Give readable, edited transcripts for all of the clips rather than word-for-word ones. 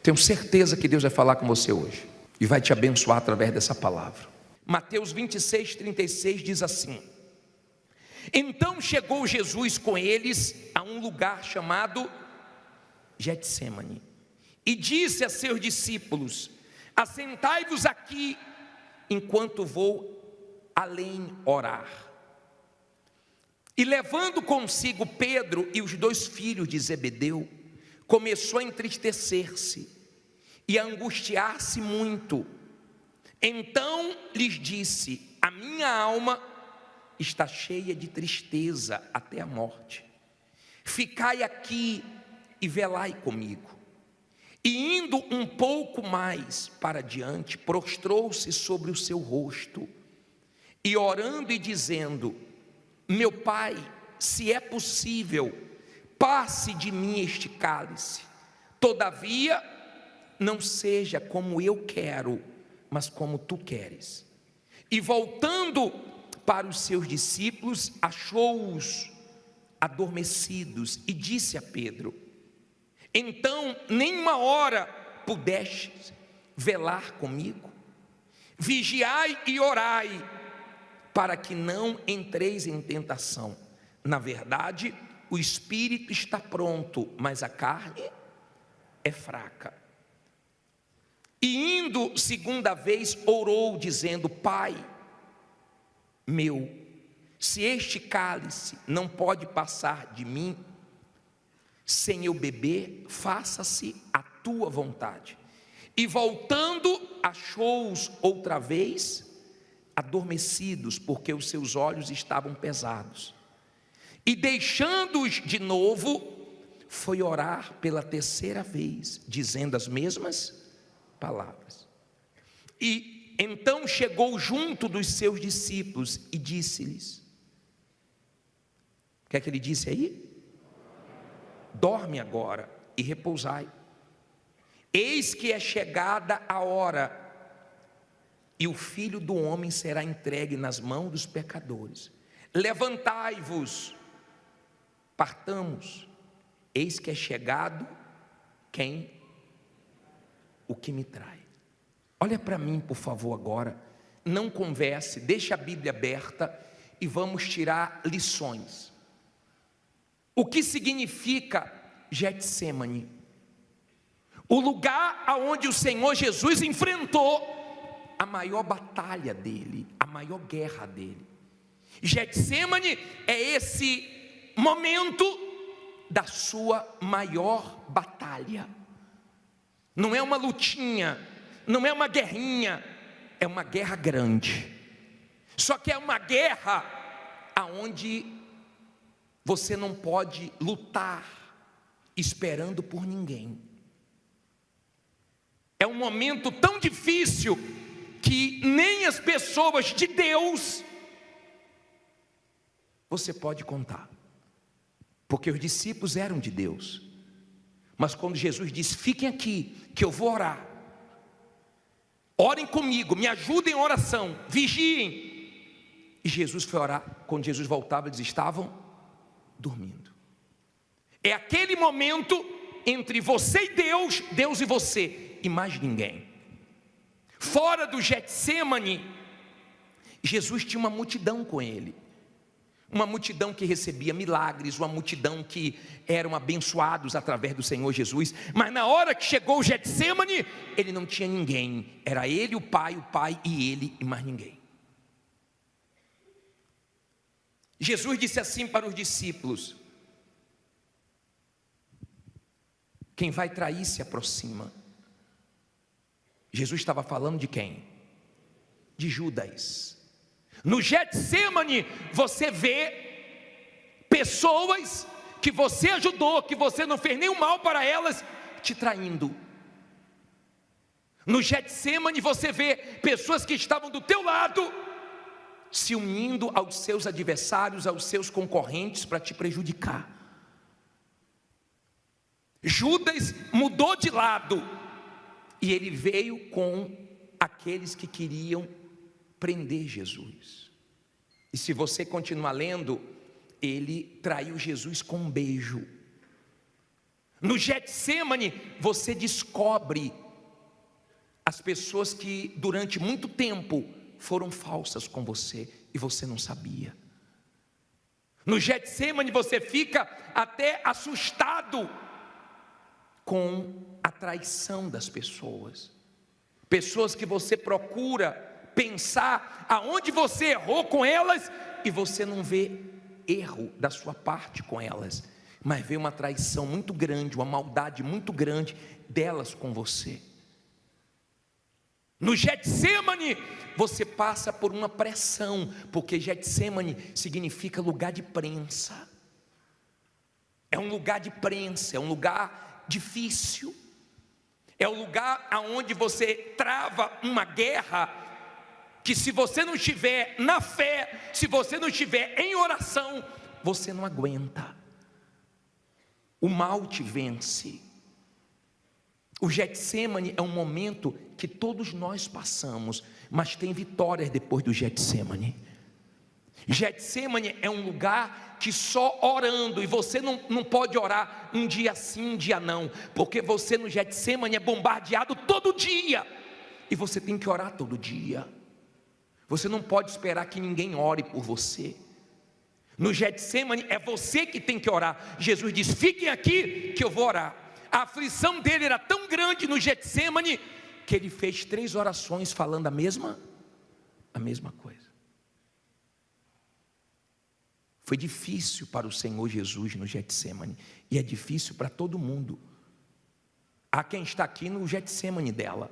Tenho certeza que Deus vai falar com você hoje e vai te abençoar através dessa palavra. Mateus 26:36 diz assim: então chegou Jesus com eles a um lugar chamado Getsêmani e disse a seus discípulos: assentai-vos aqui enquanto vou além orar. E levando consigo Pedro e os 2 filhos de Zebedeu, começou a entristecer-se e a angustiar-se muito. Então lhes disse: a minha alma está cheia de tristeza até a morte. Ficai aqui e velai comigo. E indo um pouco mais para diante, prostrou-se sobre o seu rosto, e orando e dizendo: meu Pai, se é possível, passe de mim este cálice, todavia não seja como eu quero, mas como tu queres. E voltando para os seus discípulos, achou-os adormecidos e disse a Pedro: então nem uma hora pudestes velar comigo? Vigiai e orai, para que não entreis em tentação. Na verdade, o espírito está pronto, mas a carne é fraca. E indo segunda vez, orou, dizendo: Pai meu, se este cálice não pode passar de mim, sem eu beber, faça-se a tua vontade. E voltando, achou-os outra vez adormecidos, porque os seus olhos estavam pesados. E deixando-os de novo, foi orar pela 3ª vez, dizendo as mesmas palavras. E então chegou junto dos seus discípulos e disse-lhes: o que é que ele disse aí? Dorme agora e repousai. Eis que é chegada a hora, e o Filho do homem será entregue nas mãos dos pecadores. Levantai-vos, partamos. Eis que é chegado quem? O que me trai. Olha para mim, por favor, agora. Não converse, deixa a Bíblia aberta e vamos tirar lições. O que significa Getsêmani? O lugar aonde o Senhor Jesus enfrentou a maior batalha dele, a maior guerra dele. Getsêmani é esse momento da sua maior batalha. Não é uma lutinha, não é uma guerrinha, é uma guerra grande. Só que é uma guerra aonde você não pode lutar esperando por ninguém. É um momento tão difícil que nem as pessoas de Deus você pode contar, porque os discípulos eram de Deus. Mas quando Jesus disse: fiquem aqui que eu vou orar, orem comigo, me ajudem em oração, vigiem. E Jesus foi orar. Quando Jesus voltava, eles estavam dormindo. É aquele momento entre você e Deus, Deus e você, e mais ninguém. Fora do Getsêmani, Jesus tinha uma multidão com ele. Uma multidão que recebia milagres, uma multidão que eram abençoados através do Senhor Jesus. Mas na hora que chegou o Getsêmani, ele não tinha ninguém. Era ele, o Pai e ele e mais ninguém. Jesus disse assim para os discípulos: quem vai trair se aproxima. Jesus estava falando de quem? De Judas. No Getsêmani você vê pessoas que você ajudou, que você não fez nenhum mal para elas, te traindo. No Getsêmani você vê pessoas que estavam do teu lado se unindo aos seus adversários, aos seus concorrentes para te prejudicar. Judas mudou de lado e ele veio com aqueles que queriam prender Jesus. E se você continuar lendo, ele traiu Jesus com um beijo. No Getsemane, você descobre as pessoas que durante muito tempo foram falsas com você e você não sabia. No Getsemane você fica até assustado com a traição das pessoas. Pessoas que você procura pensar aonde você errou com elas e você não vê erro da sua parte com elas, mas vê uma traição muito grande, uma maldade muito grande delas com você. No Getsemane, você passa por uma pressão, porque Getsemane significa lugar de prensa. É um lugar de prensa, é um lugar difícil. É o lugar aonde você trava uma guerra, que se você não estiver na fé, se você não estiver em oração, você não aguenta. O mal te vence. O Getsemane é um momento que todos nós passamos, mas tem vitórias depois do Getsemane. Getsemane é um lugar que só orando, e você não pode orar um dia sim, um dia não, porque você no Getsemane é bombardeado todo dia, e você tem que orar todo dia. Você não pode esperar que ninguém ore por você. No Getsemane é você que tem que orar. Jesus diz: fiquem aqui que eu vou orar. A aflição dele era tão grande no Getsemane que ele fez 3 orações falando a mesma coisa. Foi difícil para o Senhor Jesus no Getsemane, e é difícil para todo mundo. Há quem está aqui no Getsemane dela,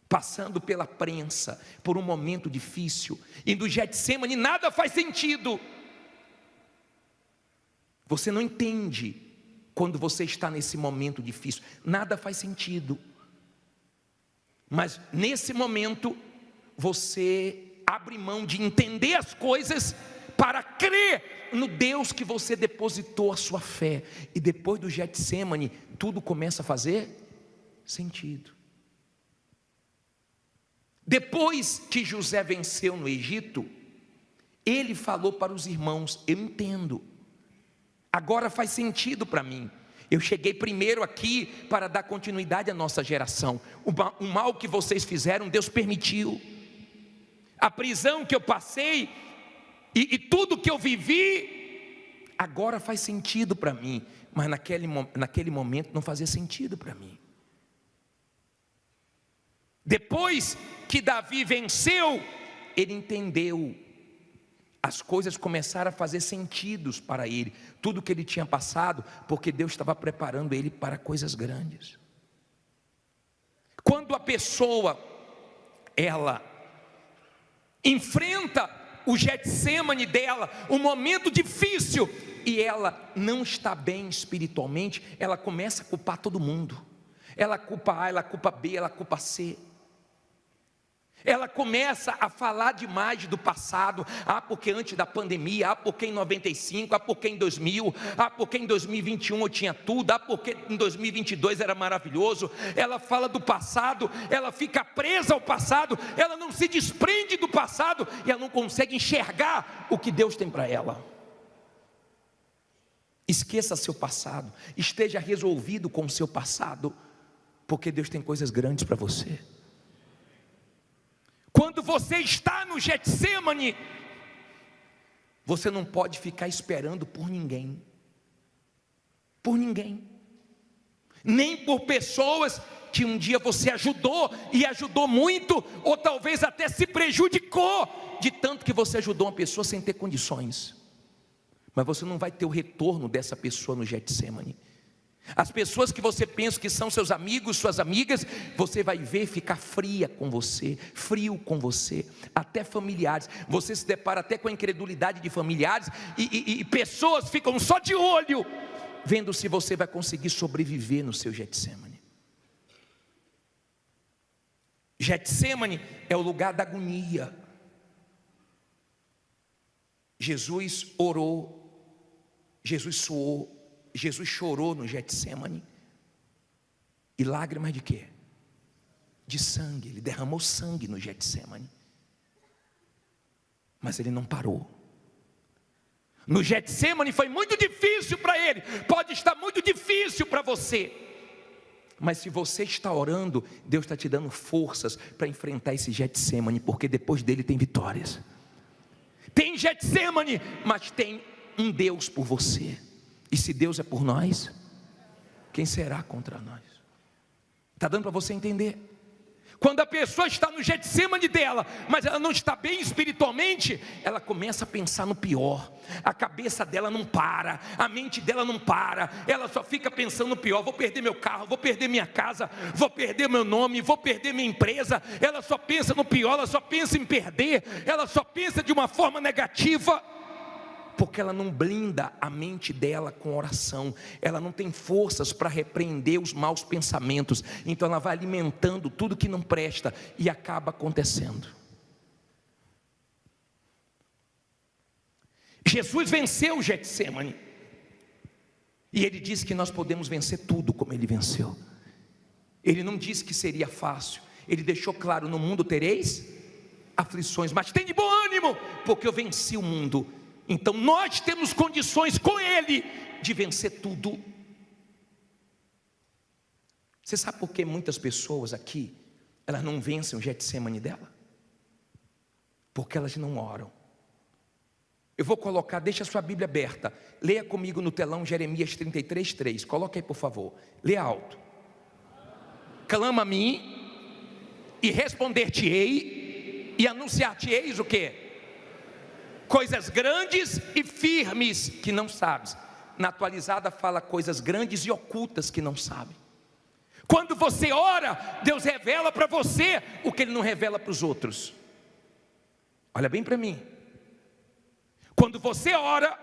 passando pela prensa, por um momento difícil, e no Getsemane nada faz sentido. Você não entende quando você está nesse momento difícil, nada faz sentido. Mas nesse momento, você abre mão de entender as coisas para crer no Deus que você depositou a sua fé. E depois do Getsemane, tudo começa a fazer sentido. Depois que José venceu no Egito, ele falou para os irmãos: eu entendo, agora faz sentido para mim. Eu cheguei primeiro aqui para dar continuidade à nossa geração. O mal que vocês fizeram, Deus permitiu. A prisão que eu passei e tudo que eu vivi, agora faz sentido para mim. Mas naquele momento não fazia sentido para mim. Depois que Davi venceu, ele entendeu. As coisas começaram a fazer sentido para ele, tudo que ele tinha passado, porque Deus estava preparando ele para coisas grandes. Quando a pessoa, ela enfrenta o Getsemane dela, um momento difícil, e ela não está bem espiritualmente, ela começa a culpar todo mundo. Ela culpa A, ela culpa B, ela culpa C. Ela começa a falar demais do passado. Porque antes da pandemia, porque em 95, porque em 2000, porque em 2021 eu tinha tudo, porque em 2022 era maravilhoso. Ela fala do passado, ela fica presa ao passado, ela não se desprende do passado, e ela não consegue enxergar o que Deus tem para ela. Esqueça seu passado, esteja resolvido com o seu passado, porque Deus tem coisas grandes para você. Quando você está no Getsemane, você não pode ficar esperando por ninguém. Por ninguém. Nem por pessoas que um dia você ajudou, e ajudou muito, ou talvez até se prejudicou, de tanto que você ajudou uma pessoa sem ter condições. Mas você não vai ter o retorno dessa pessoa no Getsemane. As pessoas que você pensa que são seus amigos, suas amigas, você vai ver ficar fria com você, frio com você, até familiares. Você se depara até com a incredulidade de familiares, e pessoas ficam só de olho, vendo se você vai conseguir sobreviver no seu Getsemane. Getsemane é o lugar da agonia. Jesus orou, Jesus suou, Jesus chorou no Getsemane. E lágrimas de quê? De sangue. Ele derramou sangue no Getsemane. Mas ele não parou. No Getsemane foi muito difícil para ele, pode estar muito difícil para você. Mas se você está orando, Deus está te dando forças para enfrentar esse Getsemane, porque depois dele tem vitórias. Tem Getsemane, mas tem um Deus por você. E se Deus é por nós, quem será contra nós? Está dando para você entender? Quando a pessoa está no Getsemane dela, mas ela não está bem espiritualmente, ela começa a pensar no pior. A cabeça dela não para, a mente dela não para, ela só fica pensando no pior. Vou perder meu carro, vou perder minha casa, vou perder meu nome, vou perder minha empresa. Ela só pensa no pior, ela só pensa em perder, ela só pensa de uma forma negativa, porque ela não blinda a mente dela com oração, ela não tem forças para repreender os maus pensamentos, então ela vai alimentando tudo que não presta e acaba acontecendo. Jesus venceu o Getsemane, e ele disse que nós podemos vencer tudo como ele venceu. Ele não disse que seria fácil, ele deixou claro: no mundo tereis aflições, mas tem de bom ânimo, porque eu venci o mundo. Então nós temos condições com ele de vencer tudo. Você sabe por que muitas pessoas aqui, elas não vencem o Getsemane dela? Porque elas não oram. Eu vou colocar, deixa a sua Bíblia aberta, leia comigo no telão Jeremias 33:3, coloca aí por favor, leia alto. Clama a mim, e responder-te-ei, e anunciar-te-eis o quê? Coisas grandes e firmes que não sabes. Na atualizada fala coisas grandes e ocultas que não sabem. Quando você ora, Deus revela para você o que Ele não revela para os outros. Olha bem para mim. Quando você ora,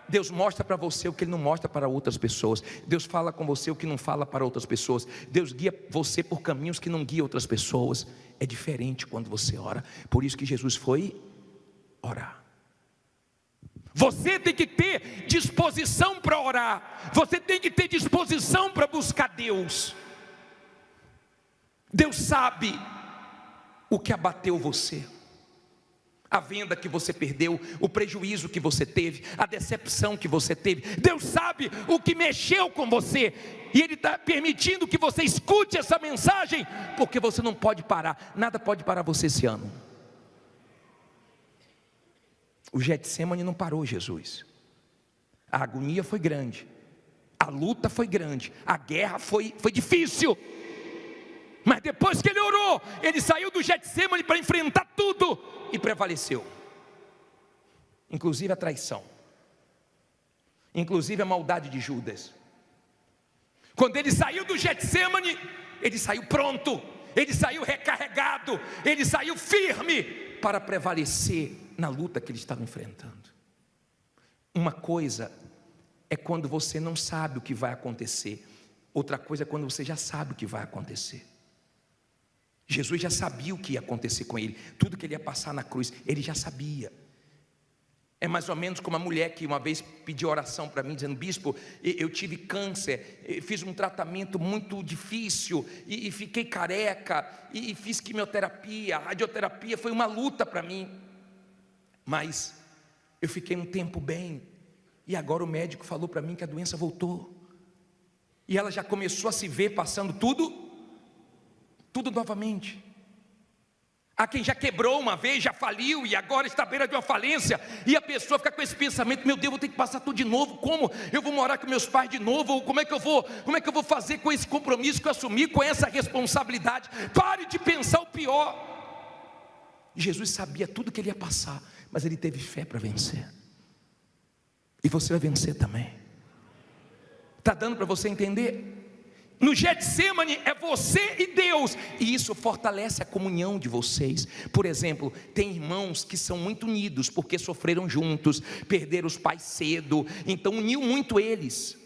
Deus mostra para você o que Ele não mostra para outras pessoas. Deus fala com você o que não fala para outras pessoas. Deus guia você por caminhos que não guia outras pessoas. É diferente quando você ora. Por isso que Jesus foi orar. Você tem que ter disposição para orar. Você tem que ter disposição para buscar Deus. Deus sabe o que abateu você, a venda que você perdeu, o prejuízo que você teve, a decepção que você teve. Deus sabe o que mexeu com você, e Ele está permitindo que você escute essa mensagem, porque você não pode parar. Nada pode parar você esse ano. O Getsemane não parou Jesus. A agonia foi grande, a luta foi grande, a guerra foi difícil. Mas depois que ele orou, ele saiu do Getsemane para enfrentar tudo e prevaleceu. Inclusive a traição, inclusive a maldade de Judas. Quando ele saiu do Getsemane, ele saiu pronto, ele saiu recarregado, ele saiu firme para prevalecer na luta que ele estava enfrentando. Uma coisa é quando você não sabe o que vai acontecer, outra coisa é quando você já sabe o que vai acontecer. Jesus já sabia o que ia acontecer com ele, tudo que ele ia passar na cruz, ele já sabia. É mais ou menos como a mulher que uma vez pediu oração para mim, dizendo: bispo, eu tive câncer, fiz um tratamento muito difícil, e fiquei careca, e fiz quimioterapia, radioterapia, foi uma luta para mim, mas eu fiquei um tempo bem, e agora o médico falou para mim que a doença voltou, e ela já começou a se ver passando tudo novamente. Há quem já quebrou uma vez, já faliu e agora está à beira de uma falência, e a pessoa fica com esse pensamento: meu Deus, vou ter que passar tudo de novo, como eu vou morar com meus pais de novo, ou como é que eu vou fazer com esse compromisso que eu assumi, com essa responsabilidade? Pare de pensar o pior. Jesus sabia tudo que ele ia passar, mas ele teve fé para vencer, e você vai vencer também. Está dando para você entender? No Getsemane é você e Deus, e isso fortalece a comunhão de vocês. Por exemplo, tem irmãos que são muito unidos, porque sofreram juntos, perderam os pais cedo, então uniu muito eles.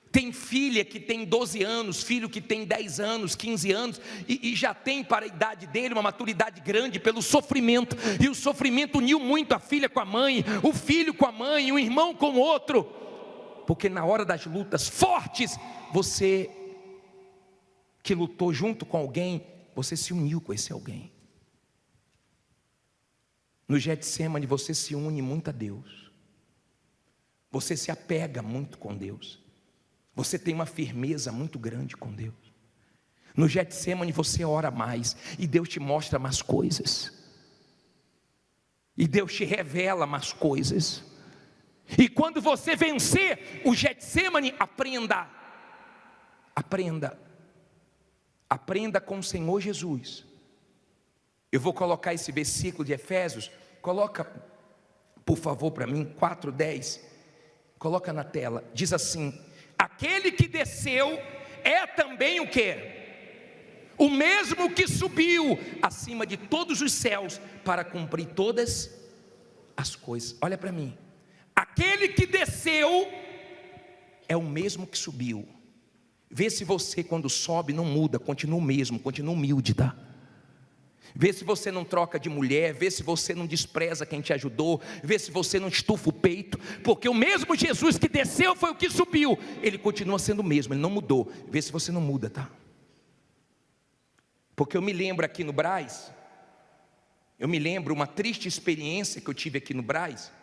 Tem filha que tem 12 anos, filho que tem 10 anos, 15 anos, e já tem para a idade dele uma maturidade grande pelo sofrimento, e o sofrimento uniu muito a filha com a mãe, o filho com a mãe, o irmão com o outro, porque na hora das lutas fortes, você que lutou junto com alguém, você se uniu com esse alguém. No Getsemane você se une muito a Deus. você se apega muito com Deus. Você tem uma firmeza muito grande com Deus. No Getsemane você ora mais, e Deus te mostra mais coisas. E Deus te revela mais coisas. E quando você vencer o Getsemane, aprenda. Aprenda com o Senhor Jesus. Eu vou colocar esse versículo de Efésios. Coloca, por favor, para mim, 4:10. Coloca na tela. Diz assim: aquele que desceu é também o quê? O mesmo que subiu acima de todos os céus para cumprir todas as coisas. Olha para mim. Aquele que desceu é o mesmo que subiu. Vê se você, quando sobe, não muda, continua o mesmo, continua humilde, tá? Vê se você não troca de mulher, vê se você não despreza quem te ajudou, vê se você não estufa o peito, porque o mesmo Jesus que desceu foi o que subiu, ele continua sendo o mesmo, ele não mudou. Vê se você não muda, tá? Porque eu me lembro aqui no Brás, uma triste experiência que eu tive aqui no Brás,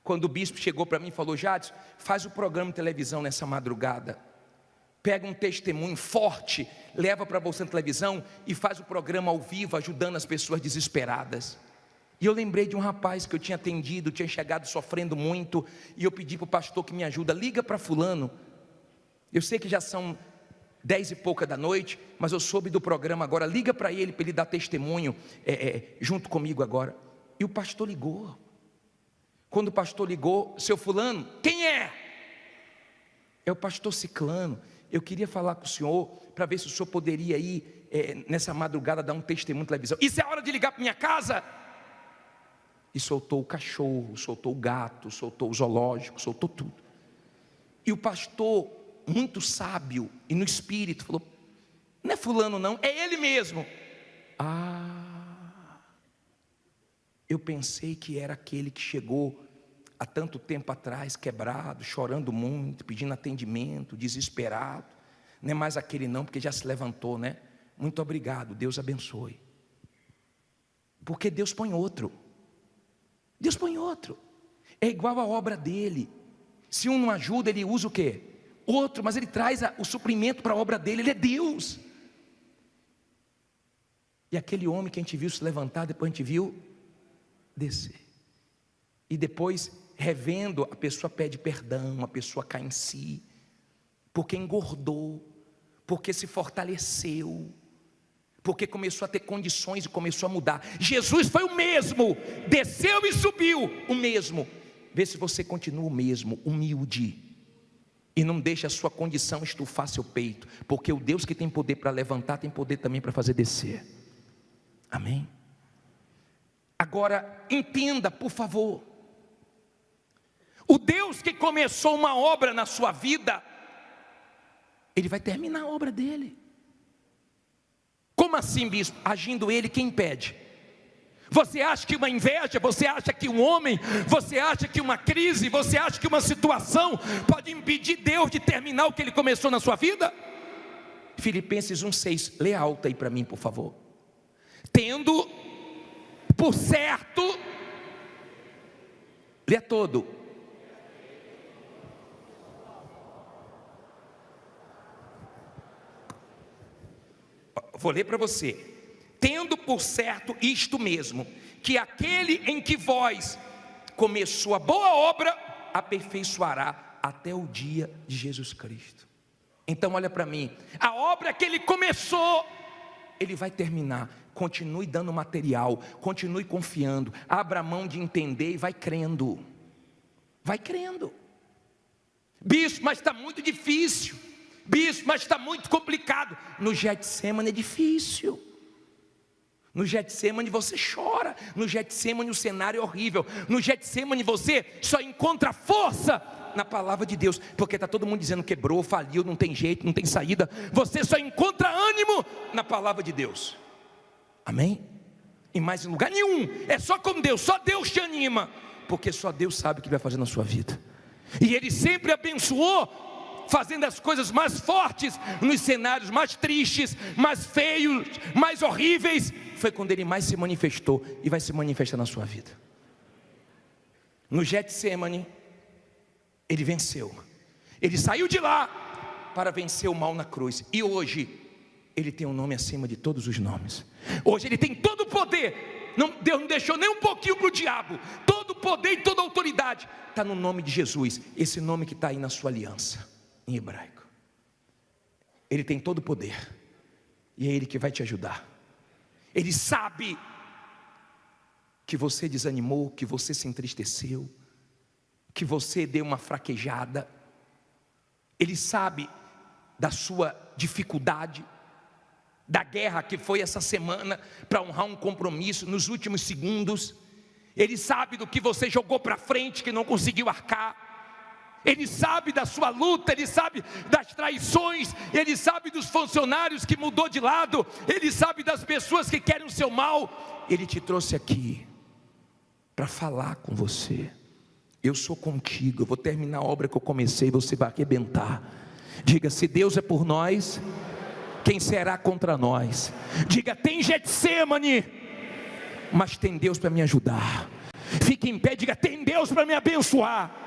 quando o bispo chegou para mim e falou: Jadson, faz o programa de televisão nessa madrugada, pega um testemunho forte, leva para você na televisão e faz o programa ao vivo, ajudando as pessoas desesperadas. E eu lembrei de um rapaz que eu tinha atendido, tinha chegado sofrendo muito, e eu pedi para o pastor que me ajuda: liga para fulano. Eu sei que já são 10 e pouca da noite, mas eu soube do programa agora, liga para ele dar testemunho junto comigo agora. E o pastor ligou. Quando o pastor ligou: seu fulano, quem é? É o pastor Ciclano. Eu queria falar com o senhor, para ver se o senhor poderia ir nessa madrugada dar um testemunho na televisão. Isso é hora de ligar para minha casa? E soltou o cachorro, soltou o gato, soltou o zoológico, soltou tudo. E o pastor, muito sábio e no espírito, falou: não é fulano não, é ele mesmo. Eu pensei que era aquele que chegou há tanto tempo atrás, quebrado, chorando muito, pedindo atendimento, desesperado. Não é mais aquele não, porque já se levantou, né? Muito obrigado, Deus abençoe. Porque Deus põe outro. Deus põe outro. É igual a obra dele. Se um não ajuda, ele usa o quê? Outro, mas ele traz o suprimento para a obra dele. Ele é Deus. E aquele homem que a gente viu se levantar, depois a gente viu descer. E depois, revendo, a pessoa pede perdão, a pessoa cai em si, porque engordou, porque se fortaleceu, porque começou a ter condições e começou a mudar. Jesus foi o mesmo, desceu e subiu, o mesmo. Vê se você continua o mesmo, humilde, e não deixa a sua condição estufar seu peito, porque o Deus que tem poder para levantar, tem poder também para fazer descer. Amém? Agora, entenda, por favor, o Deus que começou uma obra na sua vida, Ele vai terminar a obra dele. Como assim, bispo? Agindo Ele, quem impede? Você acha que uma inveja, você acha que um homem, você acha que uma crise, você acha que uma situação pode impedir Deus de terminar o que Ele começou na sua vida? Filipenses 1,6, lê alto aí para mim, por favor. Tendo por certo, lê todo. Vou ler para você. Tendo por certo isto mesmo, que aquele em que vós começou a boa obra, aperfeiçoará até o dia de Jesus Cristo. Então olha para mim, a obra que Ele começou, Ele vai terminar. Continue dando material, continue confiando, abra a mão de entender e vai crendo. Vai crendo. Bispo, mas está muito difícil. Bispo, mas está muito complicado. No Getsemane é difícil. No Getsemane você chora. No Getsemane o cenário é horrível. No Getsemane você só encontra força na palavra de Deus, porque está todo mundo dizendo quebrou, faliu, não tem jeito, não tem saída. Você só encontra ânimo na palavra de Deus. Amém? Em mais lugar nenhum. É só com Deus, só Deus te anima, porque só Deus sabe o que vai fazer na sua vida. E Ele sempre abençoou, fazendo as coisas mais fortes nos cenários mais tristes, mais feios, mais horríveis. Foi quando Ele mais se manifestou e vai se manifestar na sua vida. No Getsemane, Ele venceu. Ele saiu de lá para vencer o mal na cruz. E hoje ele tem um nome acima de todos os nomes. Hoje ele tem todo o poder. Deus não deixou nem um pouquinho para o diabo. Todo o poder e toda a autoridade está no nome de Jesus. Esse nome que está aí na sua aliança, em hebraico. Ele tem todo o poder. E é Ele que vai te ajudar. Ele sabe que você desanimou, que você se entristeceu, que você deu uma fraquejada. Ele sabe da sua dificuldade, da guerra que foi essa semana para honrar um compromisso nos últimos segundos. Ele sabe do que você jogou para frente que não conseguiu arcar. Ele sabe da sua luta, Ele sabe das traições, Ele sabe dos funcionários que mudou de lado, Ele sabe das pessoas que querem o seu mal. Ele te trouxe aqui para falar com você. Eu sou contigo, eu vou terminar a obra que eu comecei, você vai arrebentar. Diga: se Deus é por nós, quem será contra nós? Diga: tem Getsemane, mas tem Deus para me ajudar. Fique em pé, diga: tem Deus para me abençoar.